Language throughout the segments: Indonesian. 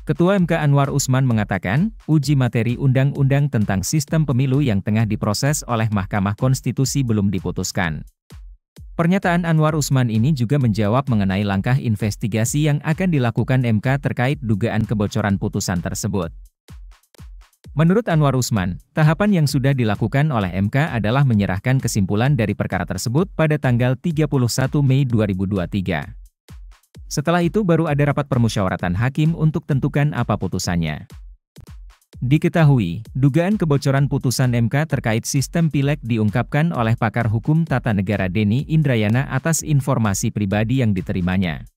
Ketua MK Anwar Usman mengatakan, uji materi undang-undang tentang sistem pemilu yang tengah diproses oleh Mahkamah Konstitusi belum diputuskan. Pernyataan Anwar Usman ini juga menjawab mengenai langkah investigasi yang akan dilakukan MK terkait dugaan kebocoran putusan tersebut. Menurut Anwar Usman, tahapan yang sudah dilakukan oleh MK adalah menyerahkan kesimpulan dari perkara tersebut pada tanggal 31 Mei 2023. Setelah itu baru ada rapat permusyawaratan hakim untuk tentukan apa putusannya. Diketahui, dugaan kebocoran putusan MK terkait sistem pileg diungkapkan oleh pakar hukum tata negara Denny Indrayana atas informasi pribadi yang diterimanya.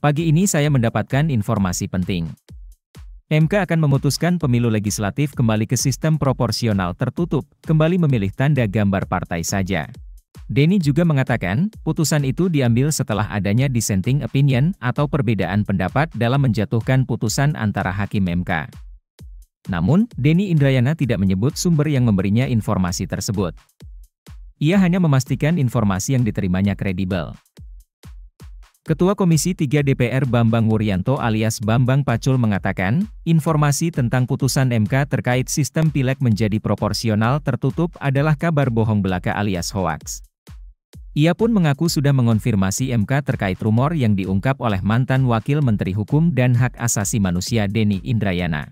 Pagi ini saya mendapatkan informasi penting. MK akan memutuskan pemilu legislatif kembali ke sistem proporsional tertutup, kembali memilih tanda gambar partai saja. Denny juga mengatakan, putusan itu diambil setelah adanya dissenting opinion atau perbedaan pendapat dalam menjatuhkan putusan antara hakim MK. Namun, Denny Indrayana tidak menyebut sumber yang memberinya informasi tersebut. Ia hanya memastikan informasi yang diterimanya kredibel. Ketua Komisi 3 DPR Bambang Wuryanto alias Bambang Pacul mengatakan, informasi tentang putusan MK terkait sistem pileg menjadi proporsional tertutup adalah kabar bohong belaka alias hoaks. Ia pun mengaku sudah mengonfirmasi MK terkait rumor yang diungkap oleh mantan Wakil Menteri Hukum dan Hak Asasi Manusia Denny Indrayana.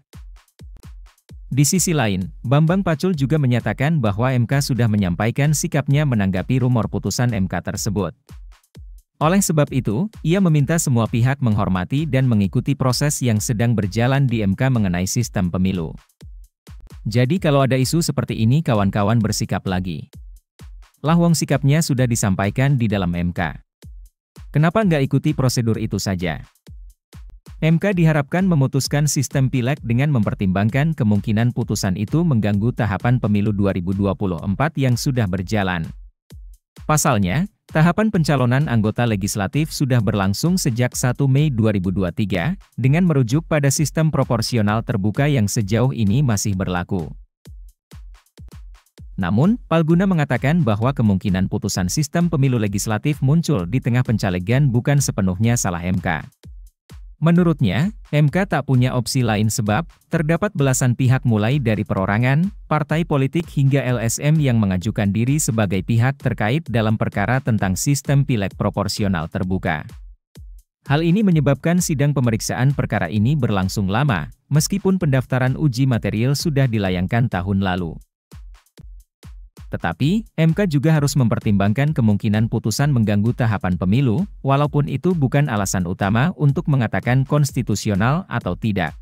Di sisi lain, Bambang Pacul juga menyatakan bahwa MK sudah menyampaikan sikapnya menanggapi rumor putusan MK tersebut. Oleh sebab itu, ia meminta semua pihak menghormati dan mengikuti proses yang sedang berjalan di MK mengenai sistem pemilu. Jadi kalau ada isu seperti ini kawan-kawan bersikap lagi. Lah wong sikapnya sudah disampaikan di dalam MK. Kenapa nggak ikuti prosedur itu saja? MK diharapkan memutuskan sistem pileg dengan mempertimbangkan kemungkinan putusan itu mengganggu tahapan pemilu 2024 yang sudah berjalan. Pasalnya, tahapan pencalonan anggota legislatif sudah berlangsung sejak 1 Mei 2023, dengan merujuk pada sistem proporsional terbuka yang sejauh ini masih berlaku. Namun, Palguna mengatakan bahwa kemungkinan putusan sistem pemilu legislatif muncul di tengah pencalegan bukan sepenuhnya salah MK. Menurutnya, MK tak punya opsi lain sebab, terdapat belasan pihak mulai dari perorangan, partai politik hingga LSM yang mengajukan diri sebagai pihak terkait dalam perkara tentang sistem pileg proporsional terbuka. Hal ini menyebabkan sidang pemeriksaan perkara ini berlangsung lama, meskipun pendaftaran uji material sudah dilayangkan tahun lalu. Tetapi, MK juga harus mempertimbangkan kemungkinan putusan mengganggu tahapan pemilu, walaupun itu bukan alasan utama untuk mengatakan konstitusional atau tidak.